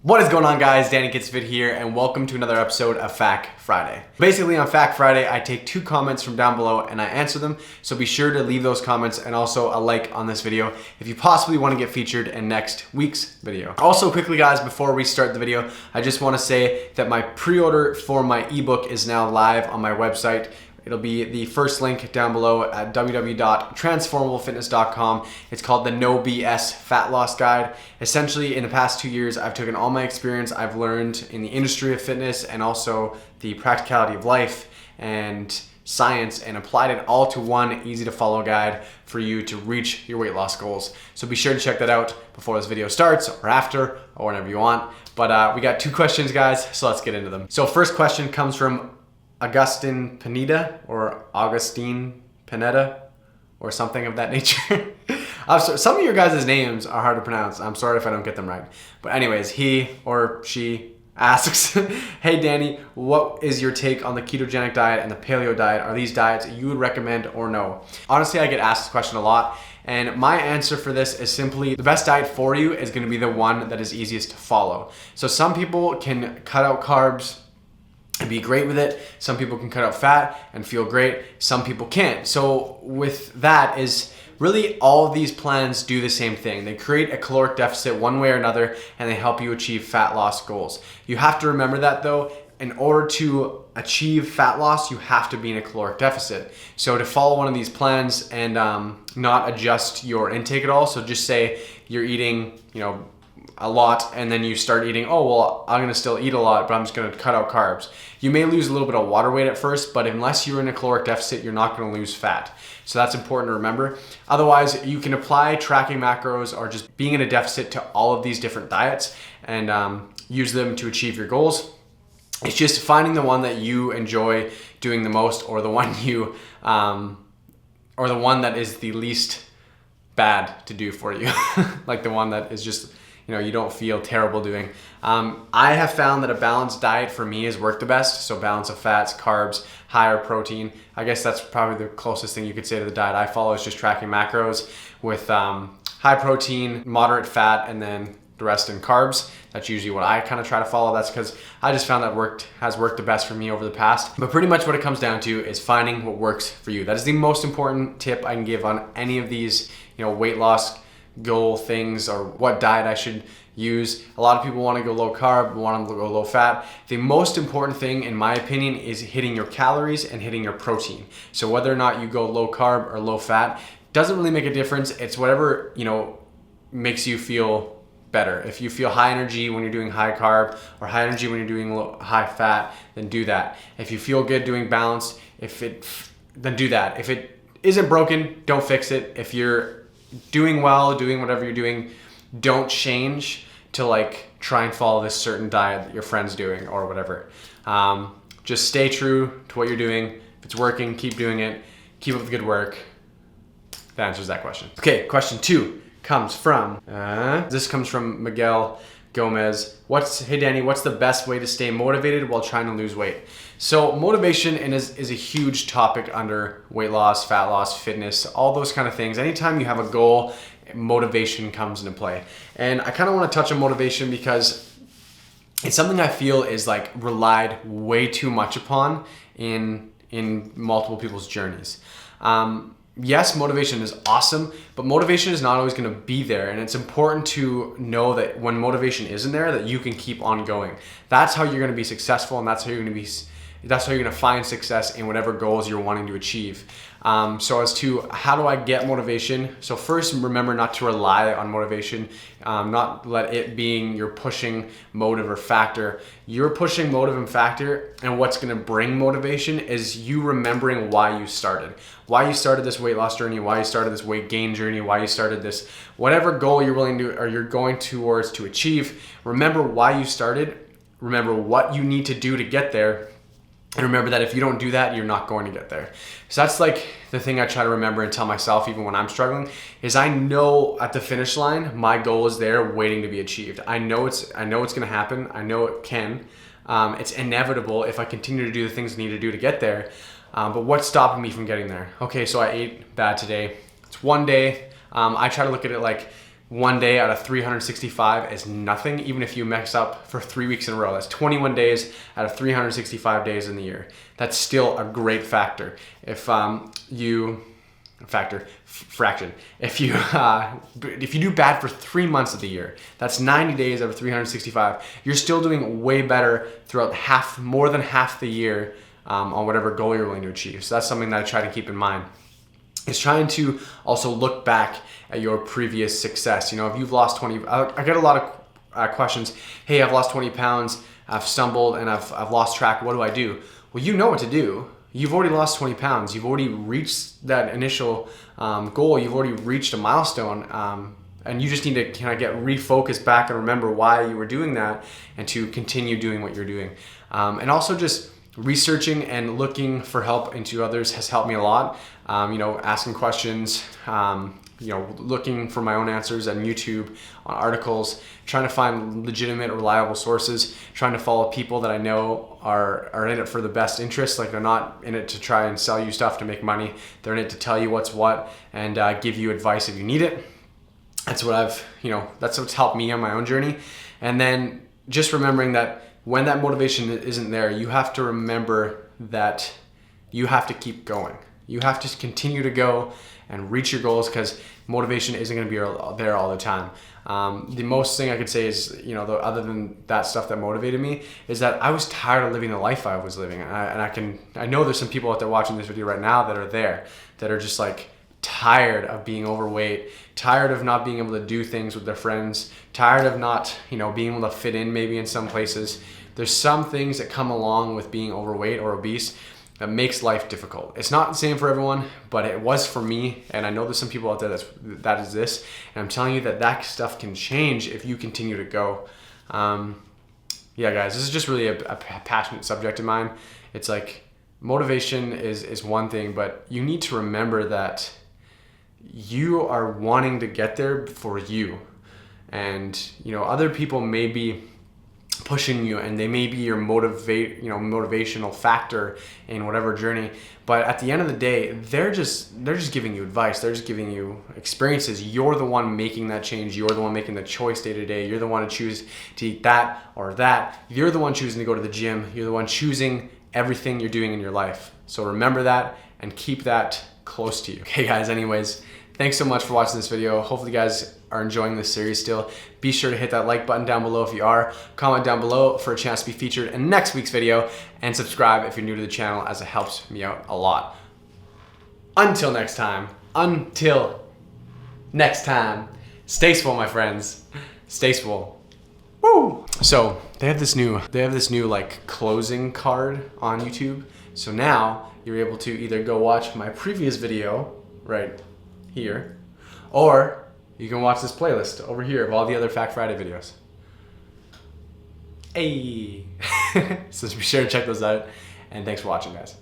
What is going on, guys? Danny Gets Fit here, and welcome to another episode of Fact Friday. Basically, on Fact Friday, I take 2 comments from down below and I answer them, so be sure to leave those comments and also a like on this video if you possibly want to get featured in next week's video. Also, quickly guys, before we start the video, I just want to say that my pre-order for my ebook is now live on my website. It'll be the first link down below at www.transformablefitness.com. It's called the No BS Fat Loss Guide. Essentially, in the past 2 years, I've taken all my experience I've learned in the industry of fitness and also the practicality of life and science and applied it all to one easy to follow guide for you to reach your weight loss goals. So be sure to check that out before this video starts or after or whenever you want. But we got 2 questions, guys, so let's get into them. So first question comes from Augustine Pineda or Augustine Pineda or something of that nature. Some of your guys' names are hard to pronounce. I'm sorry if I don't get them right. But anyways, he or she asks, hey Danny, what is your take on the ketogenic diet and the paleo diet? Are these diets you would recommend or no? Honestly, I get asked this question a lot. And my answer for this is simply the best diet for you is going to be the one that is easiest to follow. So some people can cut out carbs and be great with it. Some people can cut out fat and feel great. Some people can't. So with that is really all of these plans do the same thing. They create a caloric deficit one way or another, and they help you achieve fat loss goals. You have to remember that though, in order to achieve fat loss, you have to be in a caloric deficit. So to follow one of these plans and not adjust your intake at all, so just say you're eating, a lot, and then you start eating, oh, well, I'm gonna still eat a lot, but I'm just gonna cut out carbs. You may lose a little bit of water weight at first, but unless you're in a caloric deficit, you're not gonna lose fat. So that's important to remember. Otherwise, you can apply tracking macros or just being in a deficit to all of these different diets and use them to achieve your goals. It's just finding the one that you enjoy doing the most, or the one you, or the one that is the least bad to do for you. Like the one that is just, you don't feel terrible doing. I have found that a balanced diet for me has worked the best. So balance of fats, carbs, higher protein. I guess that's probably the closest thing you could say to the diet I follow is just tracking macros with high protein, moderate fat, and then the rest in carbs. That's usually what I kind of try to follow. That's because I just found that has worked the best for me over the past. But pretty much what it comes down to is finding what works for you. That is the most important tip I can give on any of these, weight loss goal things or what diet I should use. A lot of people want to go low carb, want to go low fat. The most important thing, in my opinion, is hitting your calories and hitting your protein. So whether or not you go low carb or low fat doesn't really make a difference. It's whatever, makes you feel better. If you feel high energy when you're doing high carb or high energy when you're doing high fat, then do that. If you feel good doing balanced, then do that. If it isn't broken, don't fix it. If you're doing well, doing whatever you're doing, don't change to try and follow this certain diet that your friend's doing or whatever. Just stay true to what you're doing. If it's working, keep doing it. Keep up the good work. That answers that question. Okay, question 2 comes from, this comes from Miguel Gomez. Hey Danny, what's the best way to stay motivated while trying to lose weight? So motivation is a huge topic under weight loss, fat loss, fitness, all those kind of things. Anytime you have a goal, motivation comes into play. And I kind of want to touch on motivation because it's something I feel is relied way too much upon in multiple people's journeys. Yes, motivation is awesome, but motivation is not always going to be there. And it's important to know that when motivation isn't there, that you can keep on going. That's how you're going to be successful, and that's how you're going to find success in whatever goals you're wanting to achieve. So as to how do I get motivation? So first, remember not to rely on motivation, not let it being your pushing motive or factor. Your pushing motive and factor, and what's going to bring motivation is you remembering why you started this weight loss journey, why you started this weight gain journey, why you started this, whatever goal you're willing to, or you're going towards to achieve. Remember why you started, remember what you need to do to get there, and remember that if you don't do that, you're not going to get there. So that's the thing I try to remember and tell myself even when I'm struggling, is I know at the finish line, my goal is there waiting to be achieved. I know it's gonna happen. I know it can. It's inevitable if I continue to do the things I need to do to get there. But what's stopping me from getting there? Okay, so I ate bad today. It's one day. I try to look at it like 1 day out of 365 is nothing, even if you mess up for 3 weeks in a row. That's 21 days out of 365 days in the year. That's still a great factor. If fraction. If you do bad for 3 months of the year, that's 90 days out of 365. You're still doing way better throughout more than half the year on whatever goal you're willing to achieve. So that's something that I try to keep in mind. Is trying to also look back at your previous success. You know, if you've lost 20, I get a lot of questions. Hey, I've lost 20 pounds. I've stumbled and I've lost track. What do I do? Well, you know what to do. You've already lost 20 pounds. You've already reached that initial goal. You've already reached a milestone. And you just need to kind of get refocused back and remember why you were doing that and to continue doing what you're doing. And also just researching and looking for help into others has helped me a lot. You know, asking questions, you know, looking for my own answers on YouTube, on articles, trying to find legitimate, reliable sources, trying to follow people that I know are in it for the best interest. Like, they're not in it to try and sell you stuff to make money. They're in it to tell you what's what and give you advice if you need it. That's what that's what's helped me on my own journey. And then just remembering that when that motivation isn't there, you have to remember that you have to keep going. You have to continue to go and reach your goals, because motivation isn't going to be there all the time. The most thing I could say is, you know, other than that stuff that motivated me, is that I was tired of living the life I was living. I know there's some people out there watching this video right now that are just like tired of being overweight, tired of not being able to do things with their friends, tired of not, you know, being able to fit in maybe in some places. There's some things that come along with being overweight or obese that makes life difficult. It's not the same for everyone, but it was for me, and I know there's some people out there that is this, and I'm telling you that stuff can change if you continue to go. Yeah, guys, this is just really a passionate subject of mine. It's like, motivation is one thing, but you need to remember that you are wanting to get there for you, and you know, other people may be pushing you and they may be your motivational factor in whatever journey, but at the end of the day, they're just giving you advice. They're just giving you experiences. You're the one making that change. You're the one making the choice day to day. You're the one to choose to eat that or that. You're the one choosing to go to the gym. You're the one choosing everything you're doing in your life. So remember that and keep that close to you. Okay, guys, anyways, thanks so much for watching this video. Hopefully you guys are enjoying this series still. Be sure to hit that like button down below if you are. Comment down below for a chance to be featured in next week's video, and subscribe if you're new to the channel, as it helps me out a lot. Until next time, stay swole, my friends. Stay swole. Woo! So they have this new like closing card on YouTube. So now you're able to either go watch my previous video right here, or you can watch this playlist over here of all the other Fact Friday videos. Hey! So be sure to check those out, and thanks for watching, guys.